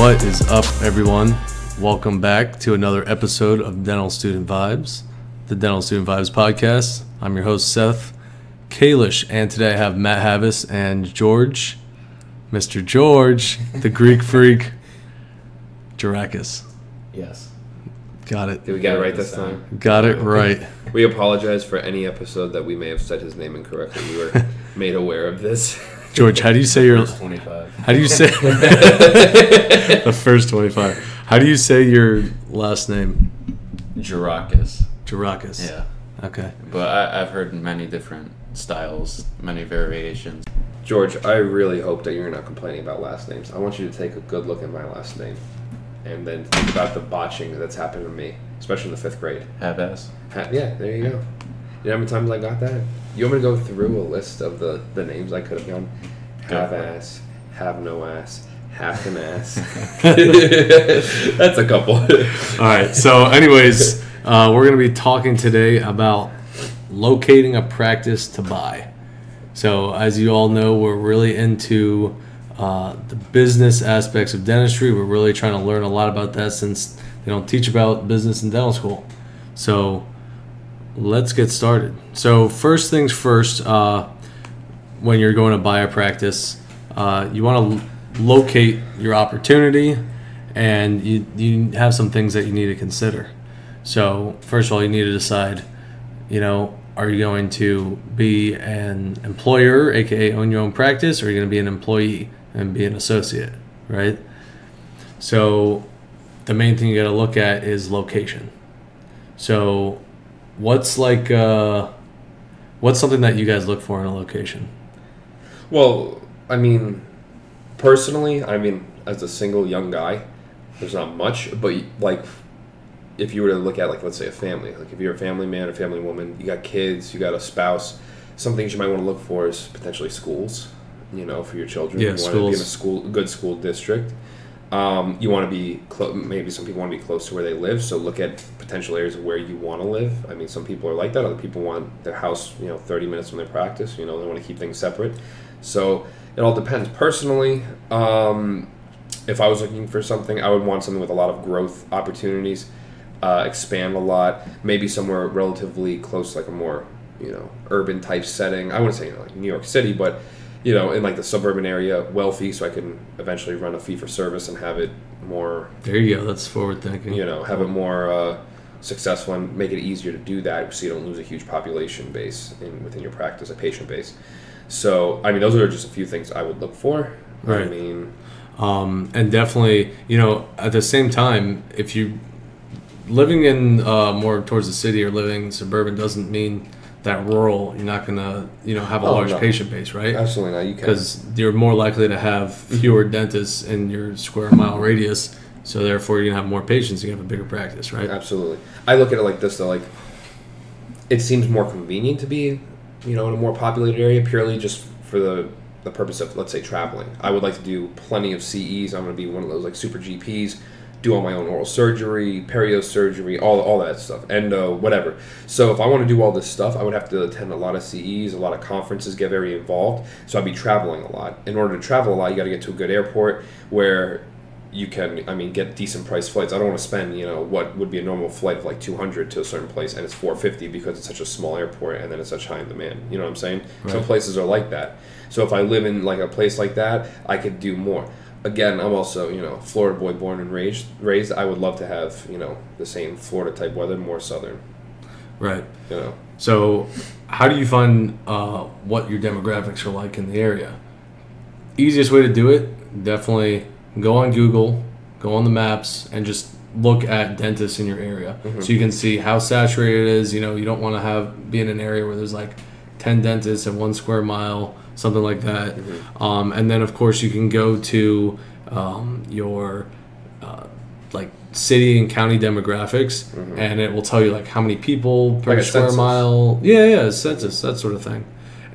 What is up, everyone? Welcome back to another episode of Dental Student Vibes, the Dental Student Vibes podcast. I'm your host, Seth Kalish, and today I have Matt Havis and George, Mr. George, the Greek freak, Girakis. Yes. Got it. Did we get it right this time? Got it right. We apologize for any episode that we may have said his name incorrectly. We were made aware of this. George, how do you say your... First 25. How do you say... the first 25. How do you say your last name? Girakis. Girakis. Yeah. Okay. But I've heard many different styles, many variations. George, I really hope that you're not complaining about last names. I want you to take a good look at my last name and then think about the botching that's happened to me, especially in the 5th grade. Have-ass. Yeah, there you go. You know how many times I got that? You want me to go through a list of the names I could have gone? Have ass, have no ass, half an ass. That's a couple. All right. So, anyways, we're going to be talking today about locating a practice to buy. So, as you all know, we're really into the business aspects of dentistry. We're really trying to learn a lot about that since they don't teach about business in dental school. So, let's get started. So, first things first, when you're going to buy a practice, you want to locate your opportunity, and you have some things that you need to consider. So, first of all, you need to decide, are you going to be an employer, aka own your own practice, or are you going to be an employee and be an associate, right? So, the main thing you got to look at is location. So, what's something that you guys look for in a location? Well, personally, as a single young guy, there's not much, but if you were to look at let's say a family, if you're a family man or family woman, you got kids, you got a spouse, some things you might want to look for is potentially schools, for your children. Yeah, you schools. Want to be in a good school district. You want to be maybe some people want to be close to where they live, so look at potential areas of where you want to live. Some people are like that. Other people want their house 30 minutes from their practice. They want to keep things separate. So it all depends. Personally, if I was looking for something, I would want something with a lot of growth opportunities, expand a lot, maybe somewhere relatively close, like a more urban type setting. I wouldn't say like New York City, but in the suburban area, wealthy, so I can eventually run a fee for service and have it more. There you go. That's forward thinking. Have it more successful and make it easier to do that, so you don't lose a huge population base within your practice, a patient base. So those are just a few things I would look for. Right. And definitely, at the same time, if you living in more towards the city or living suburban doesn't mean that rural, you're not gonna, have a large patient base, right? Absolutely not. You can, because you're more likely to have fewer dentists in your square mile radius, so therefore you're gonna have more patients. You have a bigger practice, right? Absolutely. I look at it like this though. It seems more convenient to be, in a more populated area purely just for the purpose of, let's say, traveling. I would like to do plenty of CEs. I'm gonna be one of those super GPs. Do all my own oral surgery, perio surgery, all that stuff, endo, whatever. So if I want to do all this stuff, I would have to attend a lot of CEs, a lot of conferences, get very involved. So I'd be traveling a lot. In order to travel a lot, you got to get to a good airport where you can, get decent price flights. I don't want to spend, what would be a normal flight of $200 to a certain place, and it's $450 because it's such a small airport, and then it's such high in demand. You know what I'm saying? Right. Some places are like that. So if I live in a place like that, I could do more. Again, I'm also, Florida boy, born and raised. I would love to have, the same Florida type weather, more southern. Right. So how do you find what your demographics are like in the area? Easiest way to do it, definitely go on Google, go on the maps, and just look at dentists in your area. Mm-hmm. So you can see how saturated it is. You don't want to be in an area where there's 10 dentists in 1 square mile, something like that. Mm-hmm. And then, of course, you can go to your city and county demographics, mm-hmm. and it will tell you how many people per square census. Mile. Yeah, census, that sort of thing.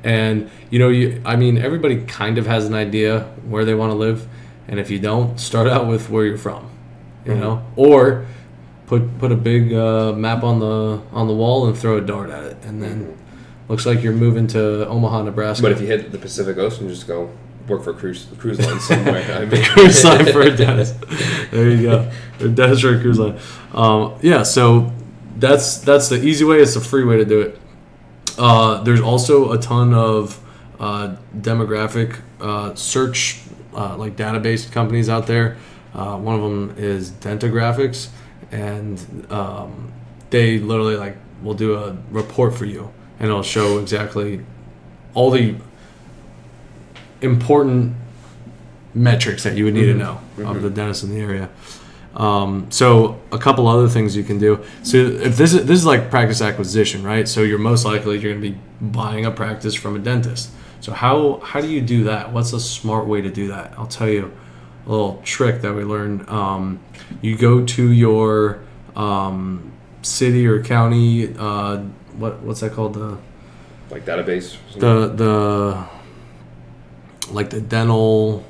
And everybody kind of has an idea where they want to live, and if you don't, start out with where you're from, or put a big map on the wall and throw a dart at it, and then. Mm-hmm. Looks like you're moving to Omaha, Nebraska. But if you hit the Pacific Ocean, just go work for a cruise line somewhere. I mean. Cruise line for a dentist. There you go. A dentist for a cruise line. Yeah, so that's the easy way. It's the free way to do it. There's also a ton of demographic search like database companies out there. One of them is Dentographics, and they literally like will do a report for you, and it'll show exactly all the important metrics that you would need to know of the dentist in the area. So a couple other things you can do. So if this is like practice acquisition, right? So you're most likely you're going to be buying a practice from a dentist. So how do you do that? What's a smart way to do that? I'll tell you a little trick that we learned. You go to your city or county. What's that called? Like database. The like the dental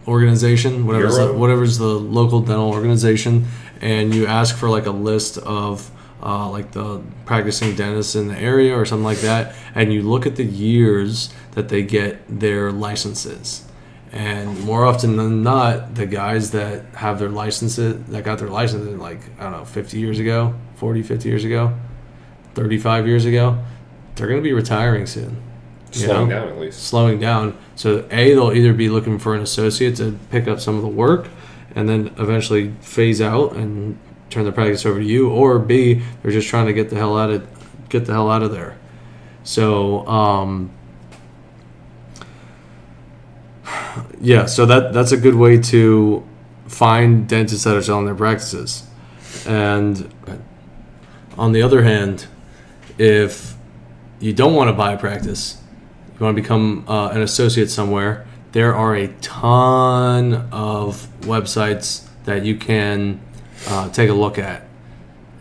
organization, whatever's the local dental organization, and you ask for like a list of like the practicing dentists in the area or something like that, and you look at the years that they get their licenses. And more often than not, the guys that have their licenses, that got their licenses like, I don't know, 50 years ago, 40, 50 years ago, 35 years ago, they're going to be retiring soon. Slowing down, at least. Slowing down. So, A, they'll either be looking for an associate to pick up some of the work and then eventually phase out and turn the practice over to you, or B, they're just trying to get the hell out of there. So, yeah, so that's a good way to find dentists that are selling their practices. And on the other hand, if you don't want to buy a practice, you want to become an associate somewhere, there are a ton of websites that you can take a look at.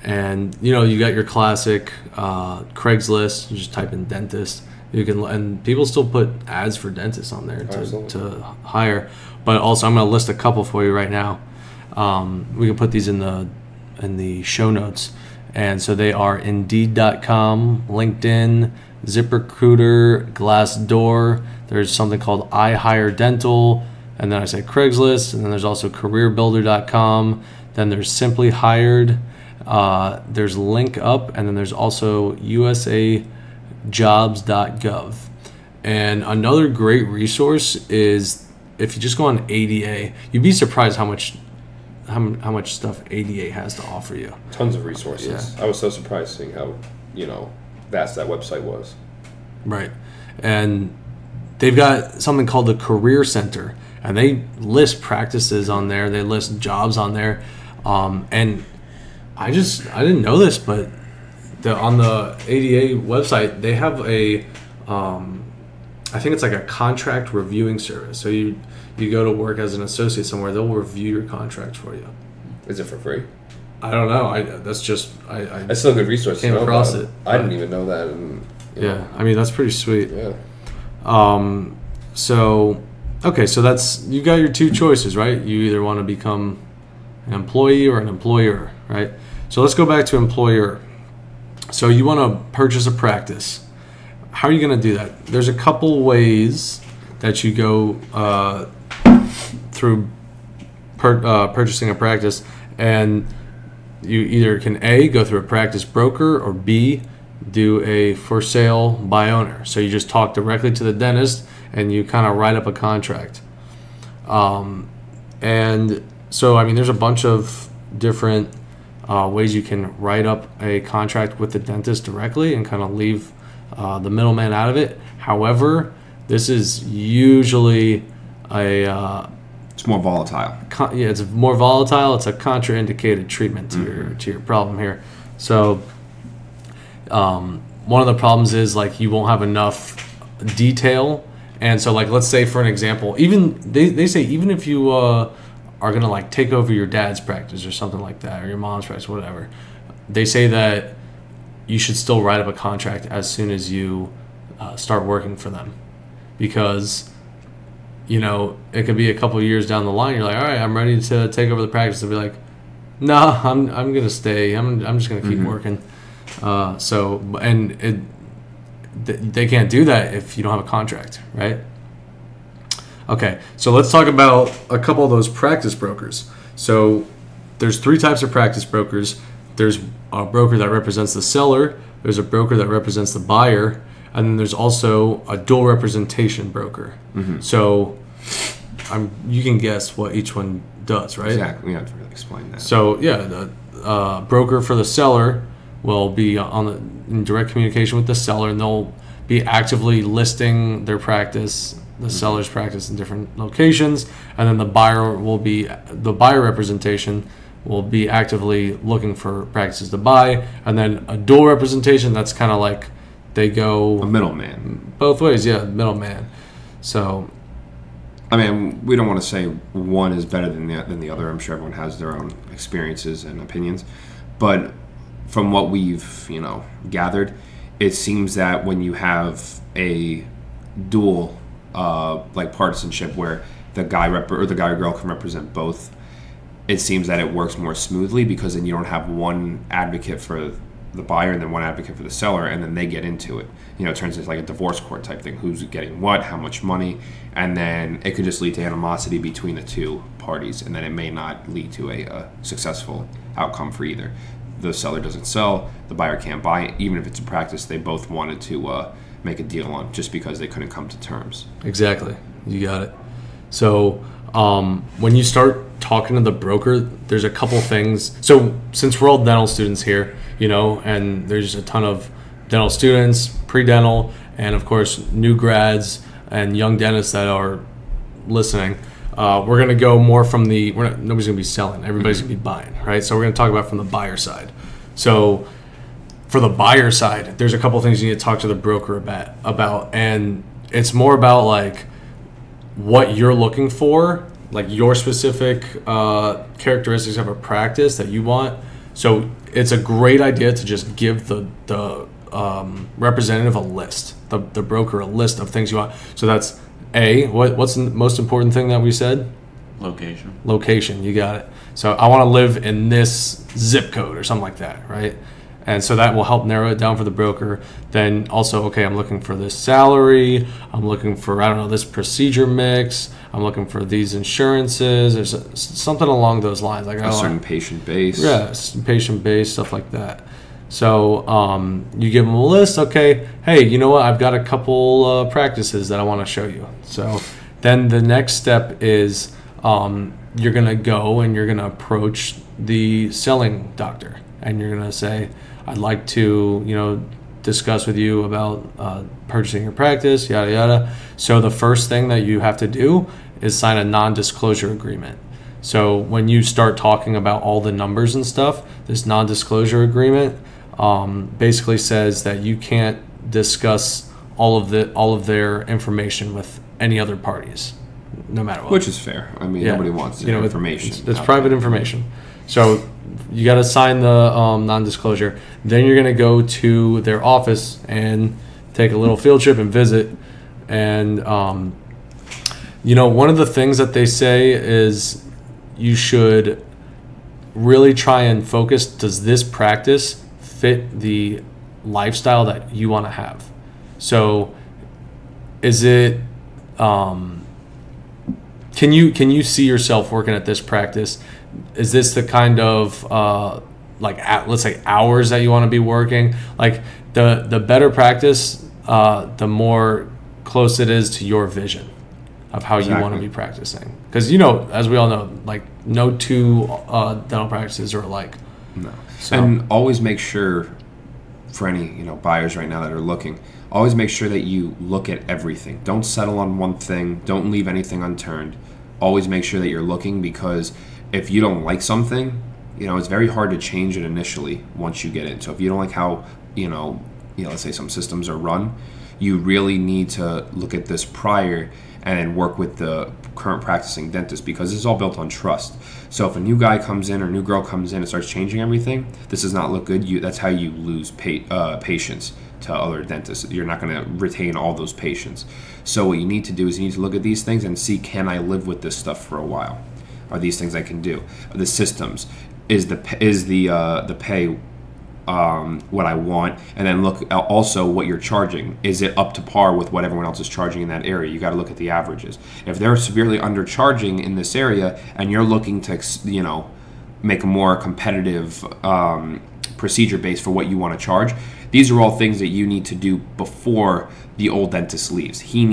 And, you got your classic Craigslist. You just type in dentist. And people still put ads for dentists on there to hire. But also, I'm going to list a couple for you right now. We can put these in the show notes. And so they are Indeed.com, LinkedIn, ZipRecruiter, Glassdoor. There's something called iHireDental, and then I say Craigslist, and then there's also CareerBuilder.com. Then there's Simply Hired. There's LinkUp, and then there's also USAJobs.gov. And another great resource is if you just go on ADA, you'd be surprised how much stuff ADA has to offer you. Tons of resources. Yeah. I was so surprised seeing how, vast that website was. Right. And they've got something called the Career Center, and they list practices on there. They list jobs on there. And I didn't know this, but on the ADA website, they have I think it's like a contract reviewing service. So you go to work as an associate somewhere, they'll review your contract for you. Is it for free? I don't know. That's still a good resource. Came across it. I didn't even know that. And, yeah, I mean, that's pretty sweet. Yeah. So that's, you got your two choices, right? You either want to become an employee or an employer, right? So let's go back to employer. So you want to purchase a practice. How are you going to do that? There's a couple ways that you go through purchasing a practice, and you either can A, go through a practice broker, or B, do a for sale by owner. So you just talk directly to the dentist and you kind of write up a contract. And so, I mean, there's a bunch of different ways you can write up a contract with the dentist directly and kind of leave the middleman out of it. However, this is usually it's more volatile. It's more volatile. It's a contraindicated treatment to your problem here. So one of the problems is like you won't have enough detail. And so like, let's say for an example, even they say even if you are going to like take over your dad's practice or something like that, or your mom's practice, whatever, they say that you should still write up a contract as soon as you start working for them, because it could be a couple of years down the line. You're like, all right, I'm ready to take over the practice. They'll be like, no, I'm gonna stay. I'm just gonna keep working. They can't do that if you don't have a contract, right? Okay, so let's talk about a couple of those practice brokers. So there's 3 types of practice brokers. There's a broker that represents the seller, there's a broker that represents the buyer, and then there's also a dual representation broker. So you can guess what each one does, right? Exactly. We have to really explain that. So yeah, the broker for the seller will be in direct communication with the seller, and they'll be actively listing their practice, the seller's practice in different locations, and then the buyer representation will be actively looking for practices to buy, and then a dual representation, that's kind of like they go A middleman. both ways. Yeah, middleman. So I mean, we don't want to say one is better than the other. I'm sure everyone has their own experiences and opinions, but from what we've gathered, it seems that when you have a dual like partisanship where the guy or girl can represent both, it seems that it works more smoothly, because then you don't have one advocate for the buyer and then one advocate for the seller, and then they get into it. It turns into like a divorce court type thing. Who's getting what, how much money, and then it could just lead to animosity between the two parties, and then it may not lead to a successful outcome for either. The seller doesn't sell, the buyer can't buy, even if it's a practice they both wanted to make a deal on, just because they couldn't come to terms. exactly, you got it. So when you start talking to the broker, there's a couple things. So since we're all dental students here, and there's a ton of dental students, pre-dental, and of course new grads and young dentists that are listening, we're going to go more from nobody's going to be selling, everybody's going to be buying, right? So we're going to talk about from the buyer side. So for the buyer side, there's a couple things you need to talk to the broker about, and it's more about like what you're looking for, like your specific characteristics of a practice that you want. So it's a great idea to just give the representative a list, the broker a list of things you want. So that's what's the most important thing that we said? Location, you got it. So I want to live in this zip code or something like that, right? And so that will help narrow it down for the broker. Then also, okay, I'm looking for this salary. I'm looking for, this procedure mix. I'm looking for these insurances. There's something along those lines. Like a certain patient base. Yeah, patient base, stuff like that. So you give them a list. Okay, hey, you know what? I've got a couple practices that I want to show you. So then the next step is you're going to go and you're going to approach the selling doctor. And you're going to say, I'd like to, discuss with you about purchasing your practice, yada, yada. So the first thing that you have to do is sign a non-disclosure agreement. So when you start talking about all the numbers and stuff, this non-disclosure agreement basically says that you can't discuss all of their information with any other parties, no matter what. Which is fair. I mean, nobody wants their information. It's private information. So you got to sign the non-disclosure. Then you're going to go to their office and take a little field trip and visit. And, one of the things that they say is you should really try and focus, does this practice fit the lifestyle that you want to have? So is it, can you see yourself working at this practice? Is this the kind of let's say hours that you want to be working? Like the better practice, the more close it is to your vision of how you want to be practicing. Because as we all know, like no two dental practices are alike. No. So. And always make sure, for any buyers right now that are looking, always make sure that you look at everything. Don't settle on one thing. Don't leave anything unturned. Always make sure that you're looking, because if you don't like something, it's very hard to change it initially once you get in. So if you don't like how, let's say some systems are run, you really need to look at this prior and then work with the current practicing dentist, because this is all built on trust. So if a new guy comes in or new girl comes in and starts changing everything, this does not look good. That's how you lose patients to other dentists. You're not going to retain all those patients. So what you need to do is you need to look at these things and see, can I live with this stuff for a while? Are these things I can do? The systems, is the pay what I want, and then look also what you're charging. Is it up to par with what everyone else is charging in that area? You got to look at the averages. If they're severely undercharging in this area, and you're looking to, make a more competitive procedure base for what you want to charge, these are all things that you need to do before the old dentist leaves. He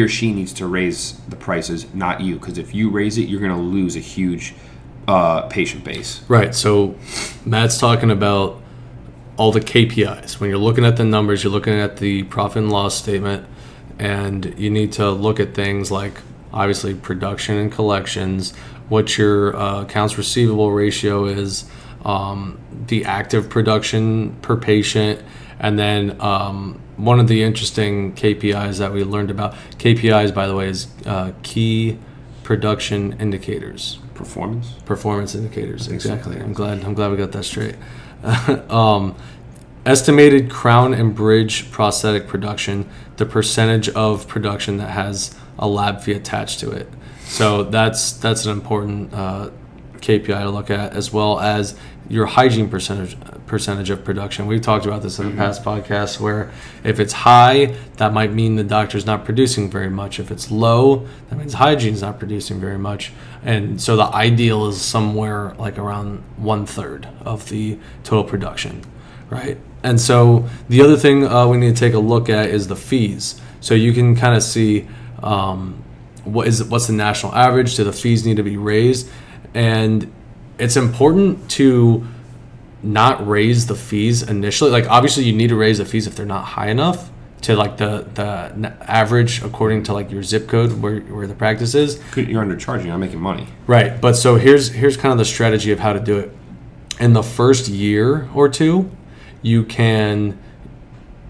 or she needs to raise the prices, not you, because if you raise it, you're going to lose a huge patient base. Right. So Matt's talking about all the KPIs. When you're looking at the numbers, you're looking at the profit and loss statement, and you need to look at things like obviously production and collections, what your accounts receivable ratio is, the active production per patient, and then one of the interesting KPIs that we learned about. KPIs, by the way, is key production indicators. Performance indicators. Exactly. I'm glad we got that straight. Estimated crown and bridge prosthetic production, the percentage of production that has a lab fee attached to it. So that's an important KPI to look at, as well as your hygiene percentage of production. We've talked about this in the past podcasts, where if it's high, that might mean the doctor's not producing very much. If it's low, that means hygiene's not producing very much. And so the ideal is somewhere like around 1/3 of the total production, right? And so the other thing we need to take a look at is the fees. So you can kind of see what's the national average. Do the fees need to be raised? And it's important to not raise the fees initially. Like, obviously you need to raise the fees if they're not high enough to like the average according to like your zip code where the practice is. You're undercharging, you're not making money. Right. But so here's kind of the strategy of how to do it. In the first year or two, you can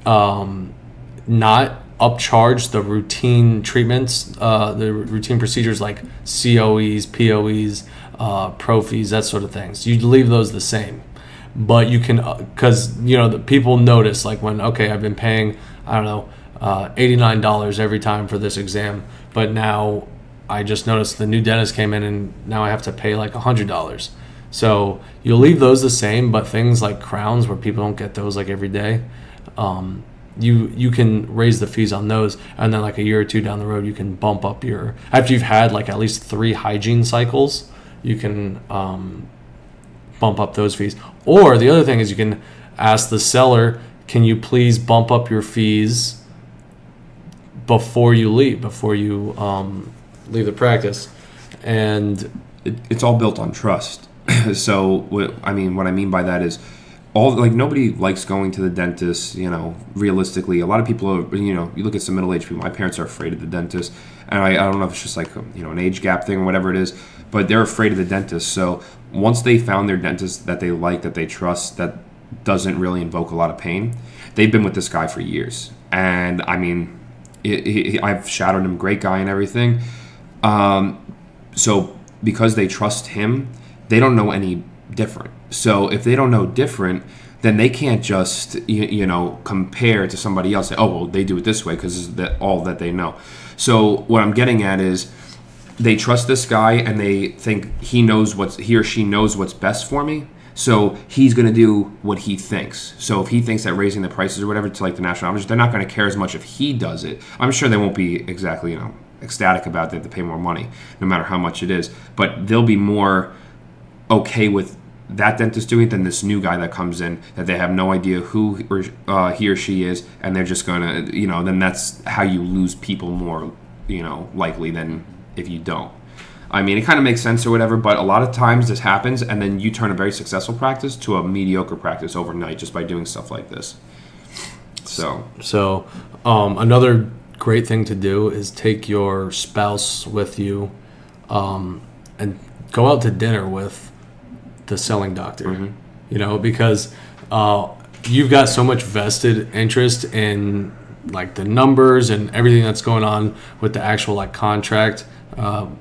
not upcharge the routine treatments, the routine procedures like COEs, POEs, prophies, that sort of things. You leave those the same, but you can, because the people notice, like, when I've been paying $89 every time for this exam, but now I just noticed the new dentist came in and now I have to pay like $100. So you'll leave those the same, but things like crowns, where people don't get those like every day, you can raise the fees on those, and then like a year or two down the road, you can bump up after you've had like at least 3 hygiene cycles, you can bump up those fees. Or the other thing is, you can ask the seller, can you please bump up your fees before you leave the practice? And it's all built on trust. So what I mean by that is, nobody likes going to the dentist. Realistically, a lot of people are, you look at some middle-aged people. My parents are afraid of the dentist, and I don't know if it's just like an age gap thing or whatever it is, but they're afraid of the dentist. So once they found their dentist that they like, that they trust, that doesn't really invoke a lot of pain, they've been with this guy for years. And I've shadowed him, great guy and everything. So because they trust him, they don't know any different. So if they don't know different, then they can't just compare to somebody else. Say, oh, well, they do it this way because it's all that they know. So what I'm getting at is, they trust this guy and they think he or she knows what's best for me. So he's going to do what he thinks. So if he thinks that raising the prices or whatever to like the national average, they're not going to care as much if he does it. I'm sure they won't be exactly ecstatic about they have to pay more money, no matter how much it is. But they'll be more okay with that dentist doing it than this new guy that comes in that they have no idea who he or she is, and they're just going to, then that's how you lose people more, likely than if you don't. It kind of makes sense or whatever, but a lot of times this happens, and then you turn a very successful practice to a mediocre practice overnight just by doing stuff like this. So another great thing to do is take your spouse with you, and go out to dinner with the selling doctor. Because you've got so much vested interest in like the numbers and everything that's going on with the actual like contract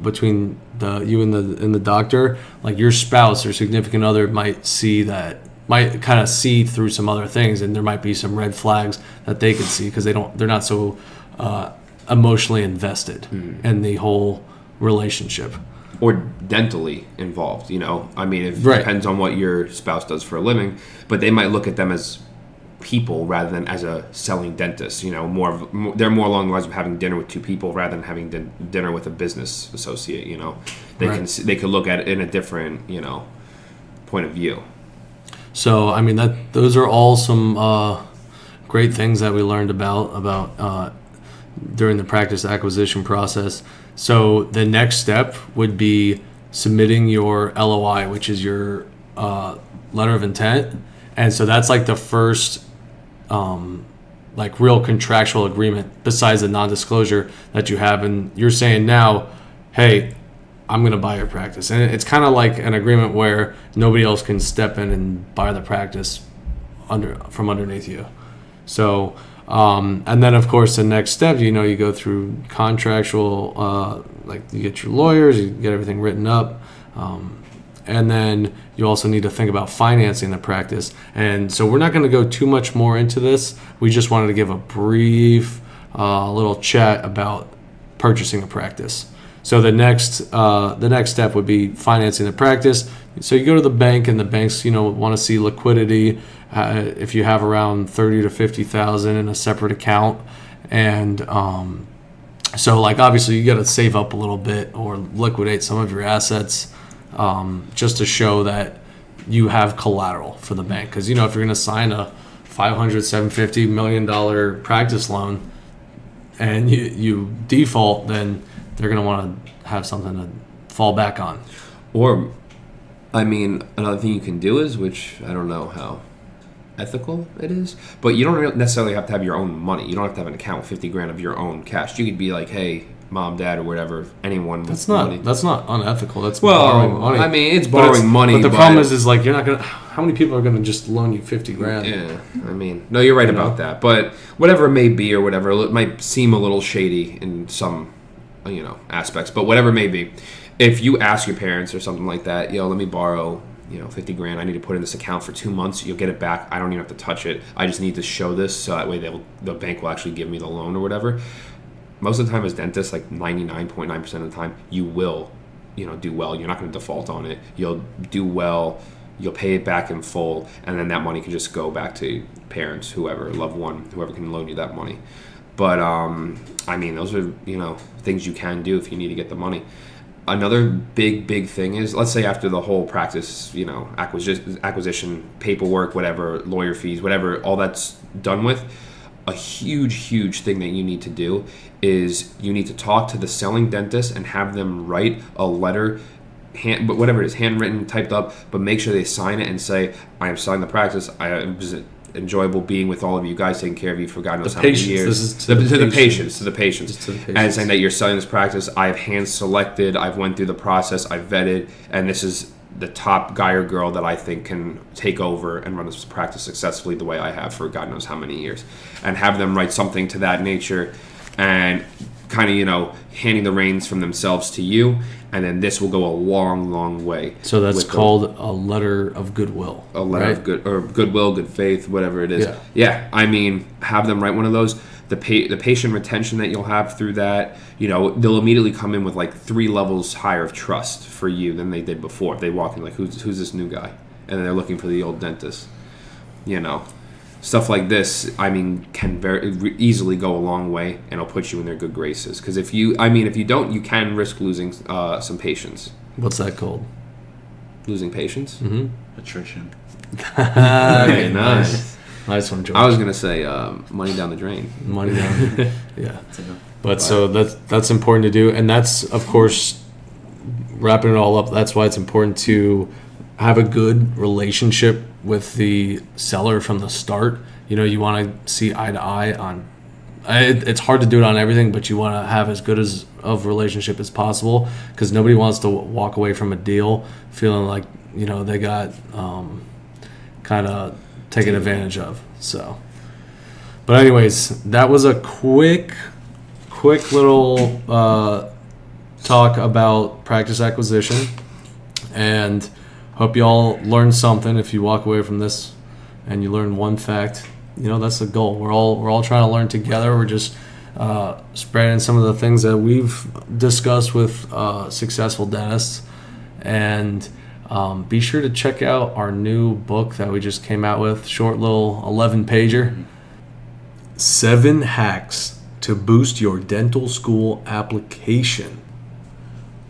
between you and the doctor. Like, your spouse or significant other might kind of see through some other things, and there might be some red flags that they could see because they're not so emotionally invested in the whole relationship. or dentally involved. I mean, it Right. depends on what your spouse does for a living, but they might look at them as people rather than as a selling dentist. They're more along the lines of having dinner with two people rather than having dinner with a business associate. They Right. they could look at it in a different point of view. So I mean those are all some great things that we learned about during the practice acquisition process. So the next step would be submitting your LOI, which is your letter of intent, and so that's like the first like real contractual agreement besides the non-disclosure that you have, and you're saying now, hey, I'm going to buy your practice. And it's kind of like an agreement where nobody else can step in and buy the practice from underneath you. So, and then of course the next step, you go through contractual, like you get your lawyers, you get everything written up. And then you also need to think about financing the practice. And so we're not going to go too much more into this. We just wanted to give a brief little chat about purchasing a practice. So the next step would be financing the practice. So you go to the bank, and the banks, want to see liquidity. If you have around $30,000 to $50,000 in a separate account, and so like obviously you got to save up a little bit or liquidate some of your assets, just to show that you have collateral for the bank. Because if you're going to sign a $500-$750 million practice loan, and you default, then they're going to want to have something to fall back on. Or, I mean, another thing you can do is, which I don't know how ethical it is, but you don't necessarily have to have your own money. You don't have to have an account with 50 grand of your own cash. You could be like, hey, mom, dad, or whatever, anyone with money. That's not unethical. That's borrowing money. I mean, it's borrowing money. But the problem is like you're not going to, how many people are going to just loan you 50 grand? Yeah, I mean, no, you're right about that. But whatever it may be or whatever, it might seem a little shady in some aspects, but whatever it may be, if you ask your parents or something like that, let me borrow 50 grand, I need to put in this account for 2 months, you'll get it back, I don't even have to touch it, I just need to show this so that way the bank will actually give me the loan or whatever. Most of the time as dentists, like 99.9% of the time, you will do well. You're not going to default on it. You'll do well, you'll pay it back in full, and then that money can just go back to parents, whoever, loved one, whoever can loan you that money. But I mean, those are things you can do if you need to get the money. Another big thing is, let's say after the whole practice, acquisition paperwork, whatever, lawyer fees, whatever, all that's done with, a huge thing that you need to do is you need to talk to the selling dentist and have them write a letter, but whatever it is, handwritten, typed up, but make sure they sign it and say, I am selling the practice. It was enjoyable being with all of you guys, taking care of you for God knows how many years. This is to the patients, And and saying that you're selling this practice. I've hand selected, I've went through the process, I've vetted, and this is the top guy or girl that I think can take over and run this practice successfully the way I have for God knows how many years. And have them write something to that nature and kind of, handing the reins from themselves to you. And then this will go a long way. So that's called a letter of goodwill. A letter of goodwill, good faith, whatever it is. Yeah. I mean, have them write one of those. The patient retention that you'll have through that, they'll immediately come in with like 3 levels higher of trust for you than they did before. If they walk in like, who's this new guy? And then they're looking for the old dentist. Stuff like this, I mean, can very easily go a long way, and it'll put you in their good graces. Because if you don't, you can risk losing some patients. What's that called? Losing patients? Mm-hmm. Attrition. Okay, nice. Nice one, George. I was gonna say money down the drain. Money down. Yeah. But so that's important to do, and that's of course wrapping it all up. That's why it's important to have a good relationship with the seller from the start. You want to see eye to eye on. It's hard to do it on everything, but you want to have as good of relationship as possible, because nobody wants to walk away from a deal feeling like they got kind of taken advantage of. So, but anyways, that was a quick little talk about practice acquisition, and hope you all learned something. If you walk away from this and you learn one fact, that's the goal. We're all trying to learn together. We're just spreading some of the things that we've discussed with successful dentists. And be sure to check out our new book that we just came out with, short little 11-pager. 7 hacks to boost your dental school application.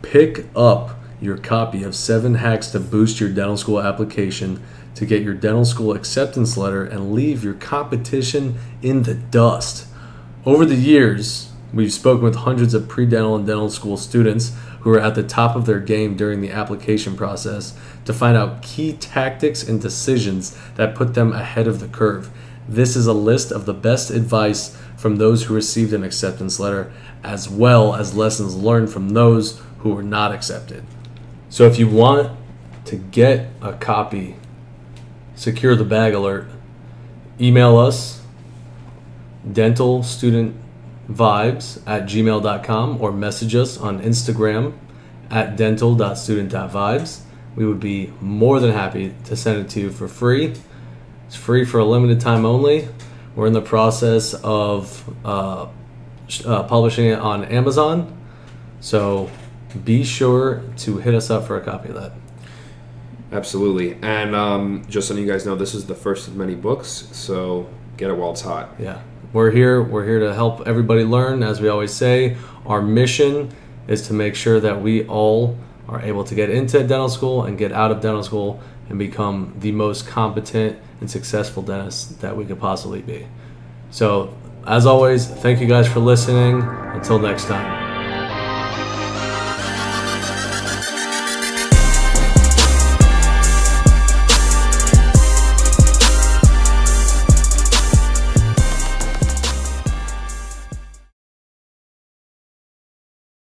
Pick up your copy of 7 hacks to boost your dental school application to get your dental school acceptance letter and leave your competition in the dust. Over the years, we've spoken with hundreds of pre-dental and dental school students who are at the top of their game during the application process to find out key tactics and decisions that put them ahead of the curve. This is a list of the best advice from those who received an acceptance letter, as well as lessons learned from those who were not accepted. So if you want to get a copy, secure the bag alert, email us dentalstudentvibes@gmail.com or message us on Instagram at dental.student.vibes. We would be more than happy to send it to you for free. It's free for a limited time only. We're in the process of publishing it on Amazon, so be sure to hit us up for a copy of that. Absolutely. And just so you guys know, this is the first of many books, so get it while it's hot. Yeah. We're here to help everybody learn. As we always say, our mission is to make sure that we all are able to get into dental school and get out of dental school and become the most competent and successful dentists that we could possibly be. So, as always, thank you guys for listening. Until next time.